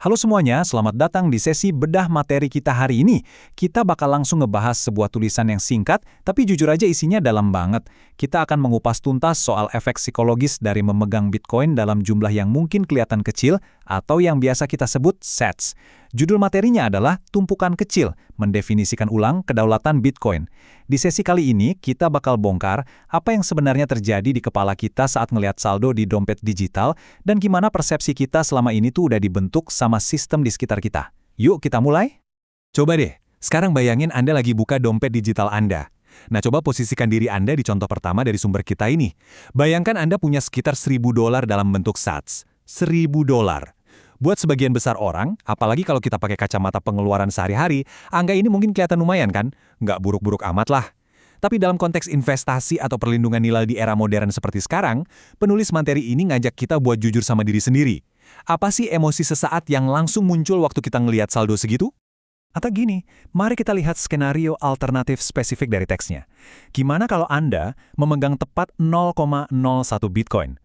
Halo semuanya, selamat datang di sesi bedah materi kita hari ini. Kita bakal langsung ngebahas sebuah tulisan yang singkat, tapi jujur aja isinya dalam banget. Kita akan mengupas tuntas soal efek psikologis dari memegang Bitcoin dalam jumlah yang mungkin kelihatan kecil, atau yang biasa kita sebut sats. Judul materinya adalah Tumpukan Kecil, mendefinisikan ulang kedaulatan Bitcoin. Di sesi kali ini, kita bakal bongkar apa yang sebenarnya terjadi di kepala kita saat ngelihat saldo di dompet digital dan gimana persepsi kita selama ini tuh udah dibentuk sama sistem di sekitar kita. Yuk kita mulai? Coba deh, sekarang bayangin Anda lagi buka dompet digital Anda. Nah, coba posisikan diri Anda di contoh pertama dari sumber kita ini. Bayangkan Anda punya sekitar $1.000 dalam bentuk sats. $1.000. Buat sebagian besar orang, apalagi kalau kita pakai kacamata pengeluaran sehari-hari, angka ini mungkin kelihatan lumayan kan? Nggak buruk-buruk amat lah. Tapi dalam konteks investasi atau perlindungan nilai di era modern seperti sekarang, penulis materi ini ngajak kita buat jujur sama diri sendiri. Apa sih emosi sesaat yang langsung muncul waktu kita ngelihat saldo segitu? Atau gini, mari kita lihat skenario alternatif spesifik dari teksnya. Gimana kalau Anda memegang tepat 0,01 Bitcoin?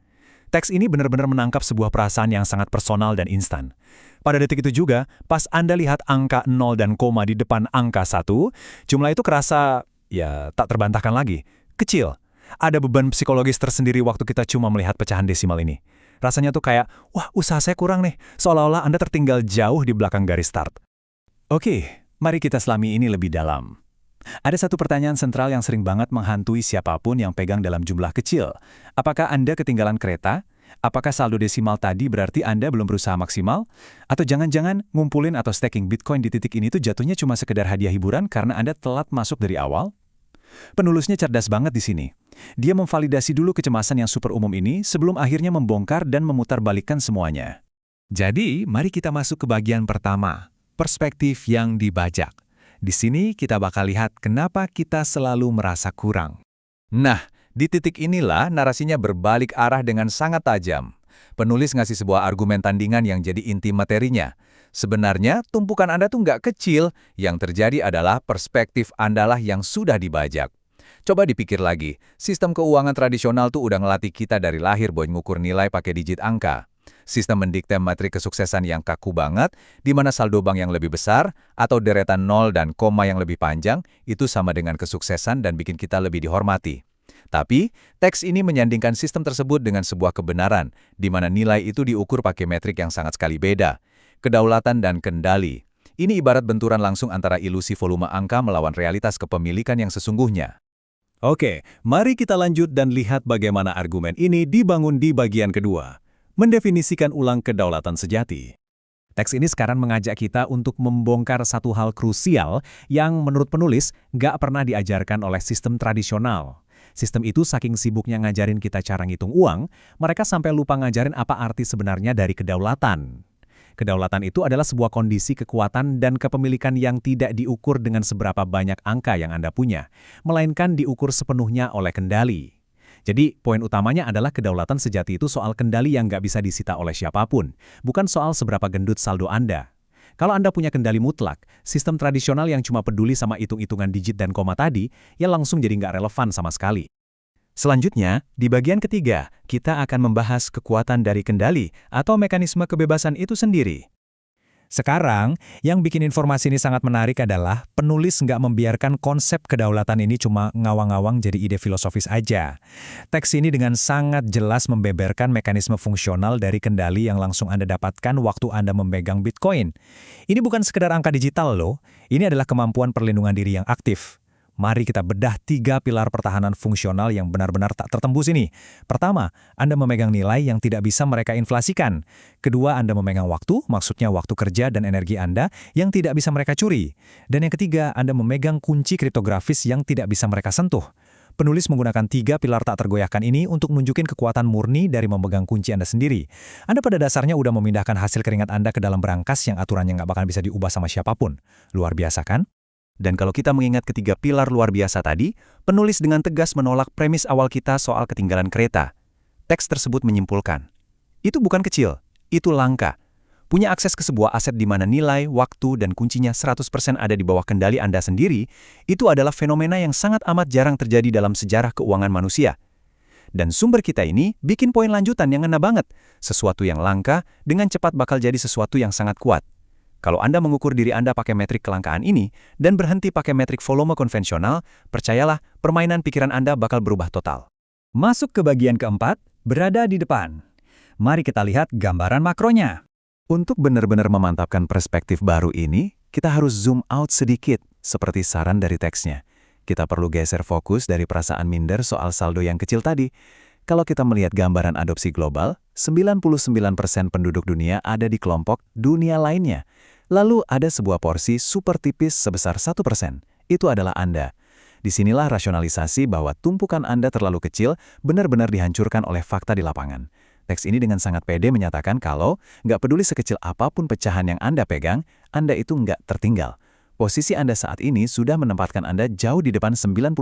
Teks ini benar-benar menangkap sebuah perasaan yang sangat personal dan instan. Pada detik itu juga, pas Anda lihat angka 0 dan koma di depan angka 1, jumlah itu kerasa, ya tak terbantahkan lagi, kecil. Ada beban psikologis tersendiri waktu kita cuma melihat pecahan desimal ini. Rasanya tuh kayak, wah usaha saya kurang nih, seolah-olah Anda tertinggal jauh di belakang garis start. Oke, mari kita selami ini lebih dalam. Ada satu pertanyaan sentral yang sering banget menghantui siapapun yang pegang dalam jumlah kecil. Apakah Anda ketinggalan kereta? Apakah saldo desimal tadi berarti Anda belum berusaha maksimal? Atau jangan-jangan ngumpulin atau staking Bitcoin di titik ini tuh jatuhnya cuma sekedar hadiah hiburan karena Anda telat masuk dari awal? Penulisnya cerdas banget di sini. Dia memvalidasi dulu kecemasan yang super umum ini sebelum akhirnya membongkar dan memutarbalikkan semuanya. Jadi, mari kita masuk ke bagian pertama, perspektif yang dibajak. Di sini kita bakal lihat kenapa kita selalu merasa kurang. Nah, di titik inilah narasinya berbalik arah dengan sangat tajam. Penulis ngasih sebuah argumen tandingan yang jadi inti materinya. Sebenarnya, tumpukan Anda tuh nggak kecil, yang terjadi adalah perspektif Anda lah yang sudah dibajak. Coba dipikir lagi, sistem keuangan tradisional tuh udah ngelatih kita dari lahir buat ngukur nilai pakai digit angka. Sistem mendikte matrik kesuksesan yang kaku banget, di mana saldo bank yang lebih besar, atau deretan nol dan koma yang lebih panjang, itu sama dengan kesuksesan dan bikin kita lebih dihormati. Tapi, teks ini menyandingkan sistem tersebut dengan sebuah kebenaran, di mana nilai itu diukur pakai metrik yang sangat sekali beda. Kedaulatan dan kendali. Ini ibarat benturan langsung antara ilusi volume angka melawan realitas kepemilikan yang sesungguhnya. Oke, mari kita lanjut dan lihat bagaimana argumen ini dibangun di bagian kedua. Mendefinisikan ulang kedaulatan sejati. Teks ini sekarang mengajak kita untuk membongkar satu hal krusial yang menurut penulis nggak pernah diajarkan oleh sistem tradisional. Sistem itu saking sibuknya ngajarin kita cara ngitung uang, mereka sampai lupa ngajarin apa arti sebenarnya dari kedaulatan. Kedaulatan itu adalah sebuah kondisi kekuatan dan kepemilikan yang tidak diukur dengan seberapa banyak angka yang Anda punya, melainkan diukur sepenuhnya oleh kendali. Jadi, poin utamanya adalah kedaulatan sejati itu soal kendali yang nggak bisa disita oleh siapapun, bukan soal seberapa gendut saldo Anda. Kalau Anda punya kendali mutlak, sistem tradisional yang cuma peduli sama hitung-hitungan digit dan koma tadi, ya langsung jadi nggak relevan sama sekali. Selanjutnya, di bagian ketiga, kita akan membahas kekuatan dari kendali atau mekanisme kebebasan itu sendiri. Sekarang, yang bikin informasi ini sangat menarik adalah penulis nggak membiarkan konsep kedaulatan ini cuma ngawang-ngawang jadi ide filosofis aja. Teks ini dengan sangat jelas membeberkan mekanisme fungsional dari kendali yang langsung Anda dapatkan waktu Anda memegang Bitcoin. Ini bukan sekedar angka digital loh, ini adalah kemampuan perlindungan diri yang aktif. Mari kita bedah 3 pilar pertahanan fungsional yang benar-benar tak tertembus ini. Pertama, Anda memegang nilai yang tidak bisa mereka inflasikan. Kedua, Anda memegang waktu, maksudnya waktu kerja dan energi Anda, yang tidak bisa mereka curi. Dan yang ketiga, Anda memegang kunci kriptografis yang tidak bisa mereka sentuh. Penulis menggunakan 3 pilar tak tergoyahkan ini untuk nunjukin kekuatan murni dari memegang kunci Anda sendiri. Anda pada dasarnya udah memindahkan hasil keringat Anda ke dalam berangkas yang aturannya nggak bakal bisa diubah sama siapapun. Luar biasa kan? Dan kalau kita mengingat ketiga pilar luar biasa tadi, penulis dengan tegas menolak premis awal kita soal ketinggalan kereta. Teks tersebut menyimpulkan, itu bukan kecil, itu langka. Punya akses ke sebuah aset di mana nilai, waktu, dan kuncinya 100% ada di bawah kendali Anda sendiri, itu adalah fenomena yang sangat amat jarang terjadi dalam sejarah keuangan manusia. Dan sumber kita ini bikin poin lanjutan yang ngena banget. Sesuatu yang langka dengan cepat bakal jadi sesuatu yang sangat kuat. Kalau Anda mengukur diri Anda pakai metrik kelangkaan ini dan berhenti pakai metrik volume konvensional, percayalah, permainan pikiran Anda bakal berubah total. Masuk ke bagian keempat, berada di depan. Mari kita lihat gambaran makronya. Untuk benar-benar memantapkan perspektif baru ini, kita harus zoom out sedikit, seperti saran dari teksnya. Kita perlu geser fokus dari perasaan minder soal saldo yang kecil tadi. Kalau kita melihat gambaran adopsi global, 99% penduduk dunia ada di kelompok dunia lainnya. Lalu ada sebuah porsi super tipis sebesar 1%. Itu adalah Anda. Disinilah rasionalisasi bahwa tumpukan Anda terlalu kecil benar-benar dihancurkan oleh fakta di lapangan. Teks ini dengan sangat pede menyatakan kalau nggak peduli sekecil apapun pecahan yang Anda pegang, Anda itu nggak tertinggal. Posisi Anda saat ini sudah menempatkan Anda jauh di depan 99%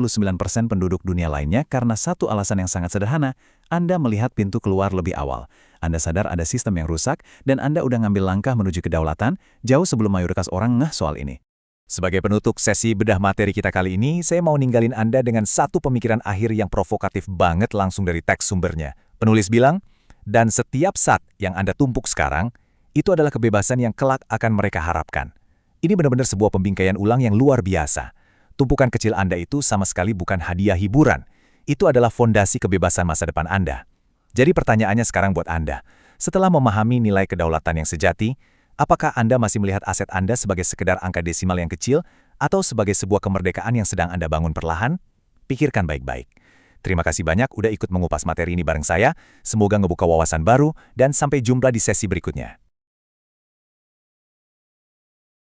penduduk dunia lainnya karena satu alasan yang sangat sederhana, Anda melihat pintu keluar lebih awal. Anda sadar ada sistem yang rusak, dan Anda udah ngambil langkah menuju kedaulatan jauh sebelum mayoritas orang ngeh soal ini. Sebagai penutup sesi bedah materi kita kali ini, saya mau ninggalin Anda dengan satu pemikiran akhir yang provokatif banget langsung dari teks sumbernya. Penulis bilang, dan setiap saat yang Anda tumpuk sekarang, itu adalah kebebasan yang kelak akan mereka harapkan. Ini benar-benar sebuah pembingkaian ulang yang luar biasa. Tumpukan kecil Anda itu sama sekali bukan hadiah hiburan. Itu adalah fondasi kebebasan masa depan Anda. Jadi pertanyaannya sekarang buat Anda. Setelah memahami nilai kedaulatan yang sejati, apakah Anda masih melihat aset Anda sebagai sekedar angka desimal yang kecil atau sebagai sebuah kemerdekaan yang sedang Anda bangun perlahan? Pikirkan baik-baik. Terima kasih banyak udah ikut mengupas materi ini bareng saya. Semoga ngebuka wawasan baru dan sampai jumpa di sesi berikutnya.